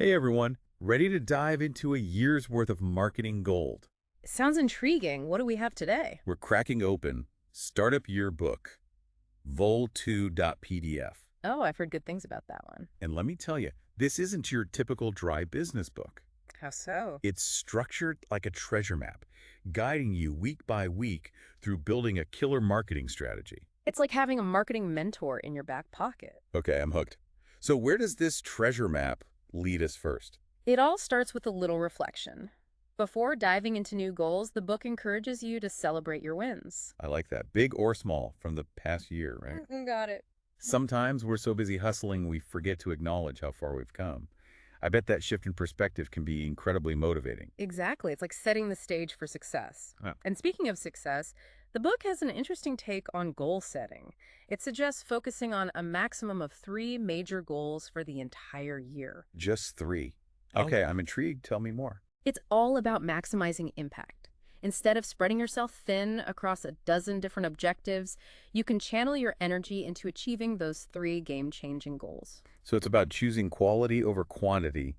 Hey everyone, ready to dive into a year's worth of marketing gold? Sounds intriguing. What do we have today? We're cracking open Startup Yearbook Vol.2.pdf. Oh, I've heard good things about that one. And let me tell you, this isn't your typical dry business book. How so? It's structured like a treasure map, guiding you week by week through building a killer marketing strategy. It's like having a marketing mentor in your back pocket. Okay, I'm hooked. So where does this treasure map lead us first? It all starts with a little reflection. Before diving into new goals, the book encourages you to celebrate your wins. I like that. Big or small from the past year, right? Got it. Sometimes we're so busy hustling we forget to acknowledge how far we've come. I bet that shift in perspective can be incredibly motivating. Exactly. It's like setting the stage for success. Yeah. And speaking of success, the book has an interesting take on goal setting. It suggests focusing on a maximum of 3 major goals for the entire year. Just three. Oh, Okay, I'm intrigued. Tell me more. It's all about maximizing impact. Instead of spreading yourself thin across a dozen different objectives, you can channel your energy into achieving those 3 game-changing goals. So it's about choosing quality over quantity,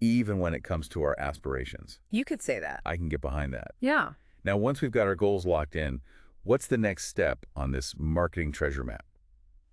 even when it comes to our aspirations. You could say that. I can get behind that. Yeah. Now, once we've got our goals locked in, what's the next step on this marketing treasure map?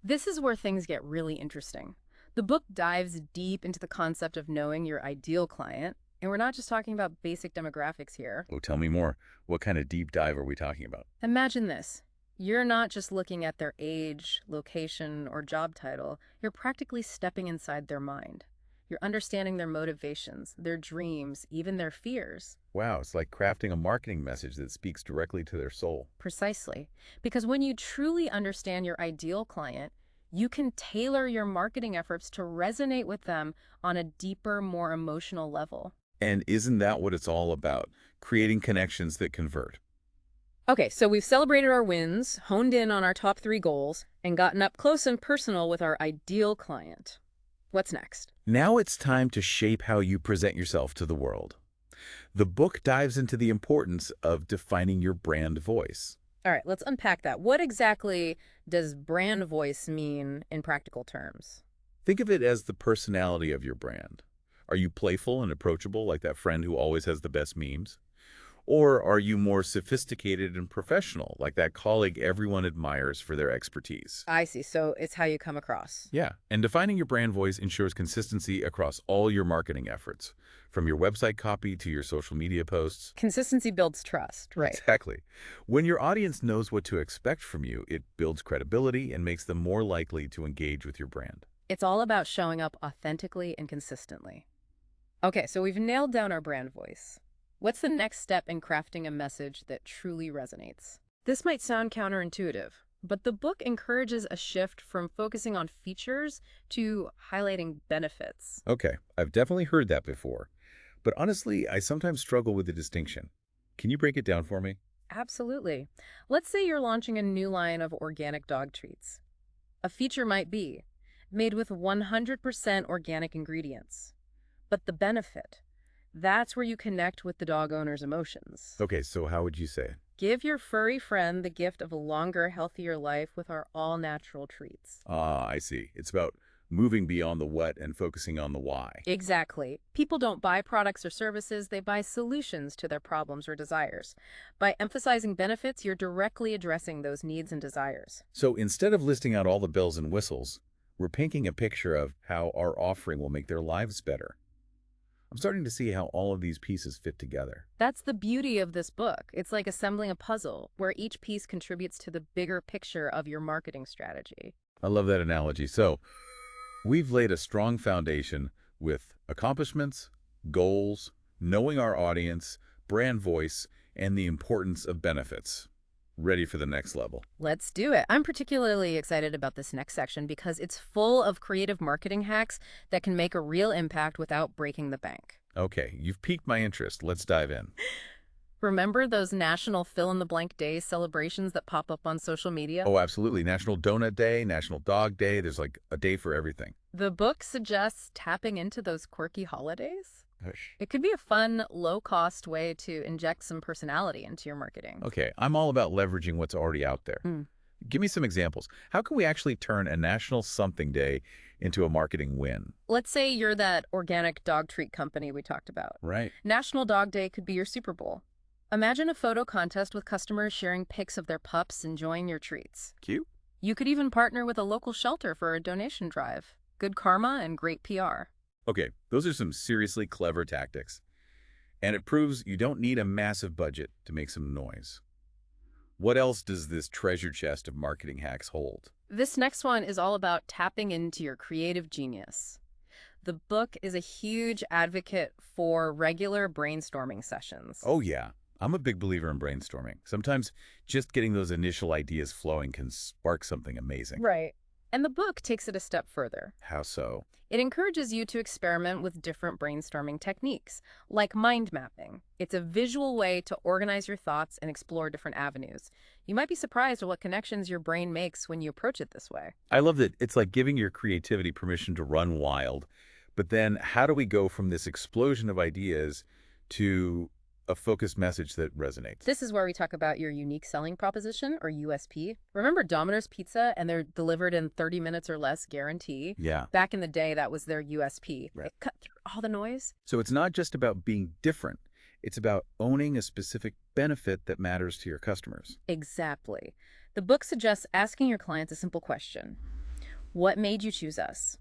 This is where things get really interesting. The book dives deep into the concept of knowing your ideal client, and we're not just talking about basic demographics here. Oh, tell me more. What kind of deep dive are we talking about? Imagine this. You're not just looking at their age, location, or job title. You're practically stepping inside their mind. You're understanding their motivations, their dreams, even their fears. Wow, it's like crafting a marketing message that speaks directly to their soul. Precisely. Because when you truly understand your ideal client, you can tailor your marketing efforts to resonate with them on a deeper, more emotional level. And isn't that what it's all about? Creating connections that convert. Okay, so we've celebrated our wins, honed in on our top 3 goals, and gotten up close and personal with our ideal client. What's next? Now it's time to shape how you present yourself to the world. The book dives into the importance of defining your brand voice. All right, let's unpack that. What exactly does brand voice mean in practical terms? Think of it as the personality of your brand. Are you playful and approachable like that friend who always has the best memes? Or are you more sophisticated and professional like that colleague everyone admires for their expertise? I see. So it's how you come across. Yeah, and defining your brand voice ensures consistency across all your marketing efforts, from your website copy to your social media posts. Consistency builds trust, right? Exactly. When your audience knows what to expect from you, it builds credibility and makes them more likely to engage with your brand. It's all about showing up authentically and consistently. Okay, so we've nailed down our brand voice. What's the next step in crafting a message that truly resonates? This might sound counterintuitive, but the book encourages a shift from focusing on features to highlighting benefits. Okay, I've definitely heard that before, but honestly, I sometimes struggle with the distinction. Can you break it down for me? Absolutely. Let's say you're launching a new line of organic dog treats. A feature might be made with 100% organic ingredients. But the benefit, that's where you connect with the dog owner's emotions. Okay, so how would you say it? Give your furry friend the gift of a longer, healthier life with our all-natural treats. Ah, I see. It's about moving beyond the what and focusing on the why. Exactly. People don't buy products or services, they buy solutions to their problems or desires. By emphasizing benefits, you're directly addressing those needs and desires. So instead of listing out all the bells and whistles, we're painting a picture of how our offering will make their lives better. I'm starting to see how all of these pieces fit together. That's the beauty of this book. It's like assembling a puzzle where each piece contributes to the bigger picture of your marketing strategy. I love that analogy. So we've laid a strong foundation with accomplishments, goals, knowing our audience, brand voice, and the importance of benefits. Ready for the next level. Let's do it. I'm particularly excited about this next section because it's full of creative marketing hacks that can make a real impact without breaking the bank. Okay, you've piqued my interest. Let's dive in. Remember those national fill-in-the-blank day celebrations that pop up on social media? Oh, absolutely. National Donut Day, National Dog Day. There's like a day for everything. The book suggests tapping into those quirky holidays. Hush. It could be a fun, low-cost way to inject some personality into your marketing. Okay, I'm all about leveraging what's already out there. Mm. Give me some examples. How can we actually turn a National Something Day into a marketing win. Let's say you're that organic dog treat company we talked about. Right. National Dog Day could be your Super Bowl. Imagine a photo contest with customers sharing pics of their pups enjoying your treats. Cute. You could even partner with a local shelter for a donation drive. Good karma and great PR. Okay, those are some seriously clever tactics. And it proves you don't need a massive budget to make some noise. What else does this treasure chest of marketing hacks hold? This next one is all about tapping into your creative genius. The book is a huge advocate for regular brainstorming sessions. Oh yeah, I'm a big believer in brainstorming. Sometimes just getting those initial ideas flowing can spark something amazing. Right. And the book takes it a step further. How so? It encourages you to experiment with different brainstorming techniques, like mind mapping. It's a visual way to organize your thoughts and explore different avenues. You might be surprised at what connections your brain makes when you approach it this way. I love that it's like giving your creativity permission to run wild. But then how do we go from this explosion of ideas to a focused message that resonates? This is where we talk about your unique selling proposition, or USP. Remember Domino's Pizza and they're delivered in 30 minutes or less guarantee? Yeah. Back in the day, that was their USP. Right. It cut through all the noise. So it's not just about being different. It's about owning a specific benefit that matters to your customers. Exactly. The book suggests asking your clients a simple question. What made you choose us?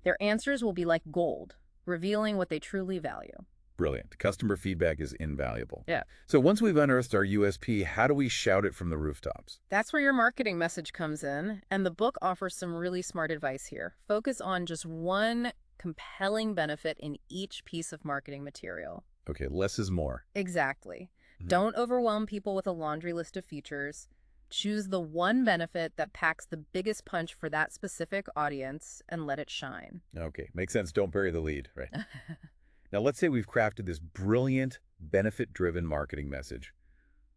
Their answers will be like gold, revealing what they truly value. Brilliant. Customer feedback is invaluable. Yeah. So once we've unearthed our USP, how do we shout it from the rooftops? That's where your marketing message comes in, and the book offers some really smart advice here. Focus on just one compelling benefit in each piece of marketing material. Okay, less is more. Exactly. Mhm. Don't overwhelm people with a laundry list of features. Choose the one benefit that packs the biggest punch for that specific audience and let it shine. Okay, makes sense. Don't bury the lead, right? Now, let's say we've crafted this brilliant, benefit-driven marketing message.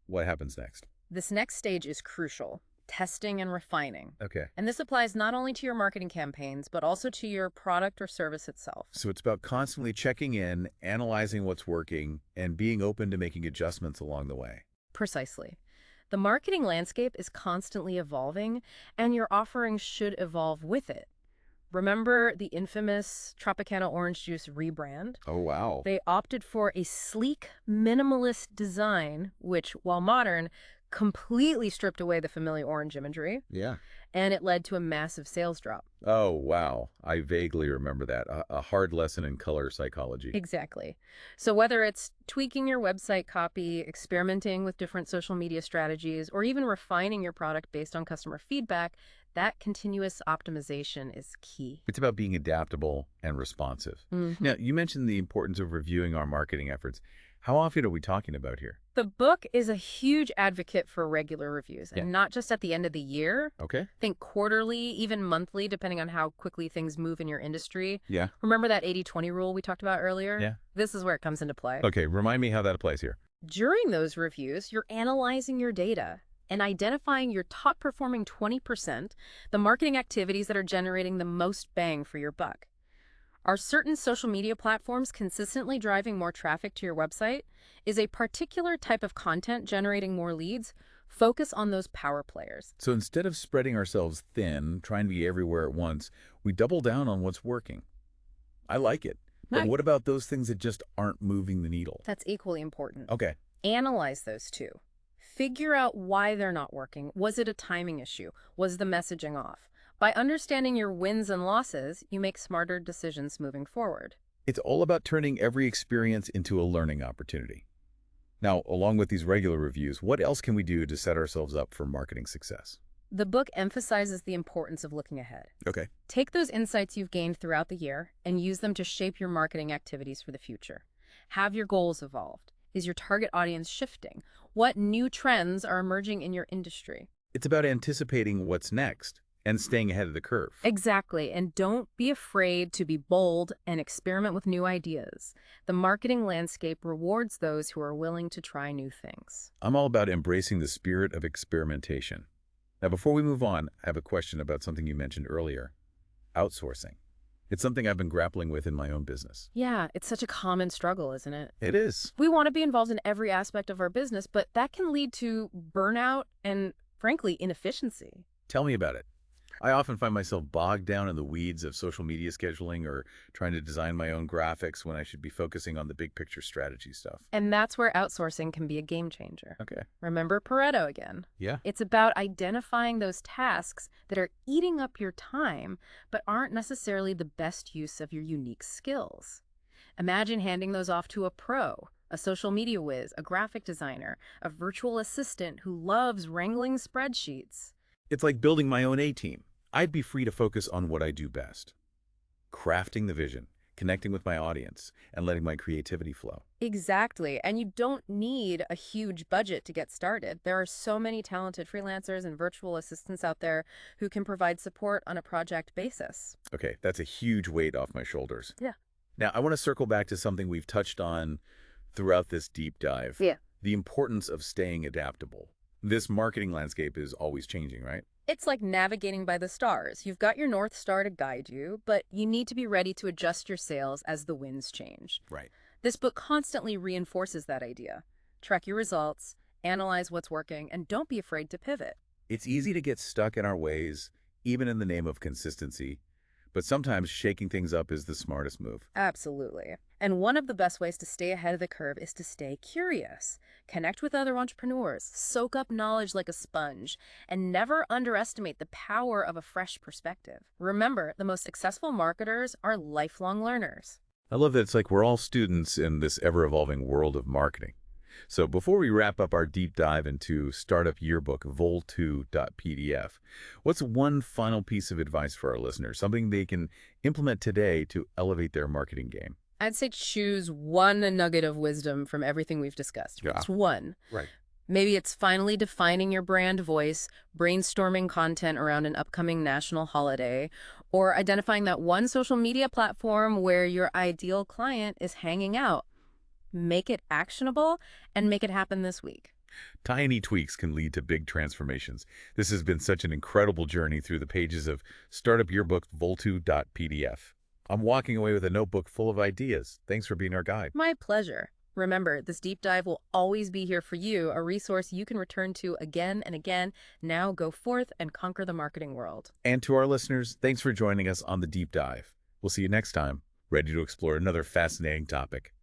What happens next? This next stage is crucial, testing and refining. Okay. And this applies not only to your marketing campaigns, but also to your product or service itself. So it's about constantly checking in, analyzing what's working, and being open to making adjustments along the way. Precisely. The marketing landscape is constantly evolving, and your offerings should evolve with it. Remember the infamous Tropicana orange juice rebrand? Oh, wow. They opted for a sleek, minimalist design, which, while modern, completely stripped away the familiar orange imagery, Yeah. and it led to a massive sales drop. Oh, wow. I vaguely remember that. A hard lesson in color psychology. Exactly. So whether it's tweaking your website copy, experimenting with different social media strategies, or even refining your product based on customer feedback, that continuous optimization is key. It's about being adaptable and responsive. Now, you mentioned the importance of reviewing our marketing efforts. How often are we talking about here? The book is a huge advocate for regular reviews, and Yeah. not just at the end of the year. Okay. Think quarterly, even monthly, depending on how quickly things move in your industry. Yeah. Remember that 80-20 rule we talked about earlier? Yeah. This is where it comes into play. Okay, remind me how that applies here. During those reviews, you're analyzing your data and identifying your top performing 20%, the marketing activities that are generating the most bang for your buck. Are certain social media platforms consistently driving more traffic to your website? Is a particular type of content generating more leads? Focus on those power players. So instead of spreading ourselves thin, trying to be everywhere at once, we double down on what's working. I like it. But Right. what about those things that just aren't moving the needle? That's equally important. Okay. Analyze those two. Figure out why they're not working. Was it a timing issue? Was the messaging off? By understanding your wins and losses, you make smarter decisions moving forward. It's all about turning every experience into a learning opportunity. Now, along with these regular reviews, what else can we do to set ourselves up for marketing success? The book emphasizes the importance of looking ahead. Okay. Take those insights you've gained throughout the year and use them to shape your marketing activities for the future. Have your goals evolved? Is your target audience shifting? What new trends are emerging in your industry? It's about anticipating what's next and staying ahead of the curve. Exactly, and don't be afraid to be bold and experiment with new ideas. The marketing landscape rewards those who are willing to try new things. I'm all about embracing the spirit of experimentation. Now, before we move on, I have a question about something you mentioned earlier, outsourcing. It's something I've been grappling with in my own business. Yeah, it's such a common struggle, isn't it? It is. We want to be involved in every aspect of our business, but that can lead to burnout and, frankly, inefficiency. Tell me about it. I often find myself bogged down in the weeds of social media scheduling or trying to design my own graphics when I should be focusing on the big picture strategy stuff. And that's where outsourcing can be a game changer. Okay. Remember Pareto again. Yeah. It's about identifying those tasks that are eating up your time but aren't necessarily the best use of your unique skills. Imagine handing those off to a pro, a social media whiz, a graphic designer, a virtual assistant who loves wrangling spreadsheets. It's like building my own A-team. I'd be free to focus on what I do best. Crafting the vision, connecting with my audience, and letting my creativity flow. Exactly. And you don't need a huge budget to get started. There are so many talented freelancers and virtual assistants out there who can provide support on a project basis. Okay, that's a huge weight off my shoulders. Yeah. Now, I want to circle back to something we've touched on throughout this deep dive. Yeah. The importance of staying adaptable. This marketing landscape is always changing, right? It's like navigating by the stars. You've got your North Star to guide you, but you need to be ready to adjust your sails as the winds change. Right. This book constantly reinforces that idea. Track your results, analyze what's working, and don't be afraid to pivot. It's easy to get stuck in our ways, even in the name of consistency, but sometimes shaking things up is the smartest move. Absolutely. And one of the best ways to stay ahead of the curve is to stay curious. Connect with other entrepreneurs, soak up knowledge like a sponge, and never underestimate the power of a fresh perspective. Remember, the most successful marketers are lifelong learners. I love that it's like we're all students in this ever-evolving world of marketing. So before we wrap up our deep dive into Startup Yearbook Vol.2.pdf, what's one final piece of advice for our listeners, something they can implement today to elevate their marketing game? I'd say choose one nugget of wisdom from everything we've discussed. Yeah. Just one. Right. Maybe it's finally defining your brand voice, brainstorming content around an upcoming national holiday, or identifying that one social media platform where your ideal client is hanging out. Make it actionable and make it happen this week. Tiny tweaks can lead to big transformations. This has been such an incredible journey through the pages of Startup Yearbook Vol.2.pdf. I'm walking away with a notebook full of ideas. Thanks for being our guide. My pleasure. Remember, this deep dive will always be here for you, a resource you can return to again and again. Now go forth and conquer the marketing world. And to our listeners, thanks for joining us on the deep dive. We'll see you next time, ready to explore another fascinating topic.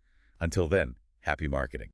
Until then, happy marketing.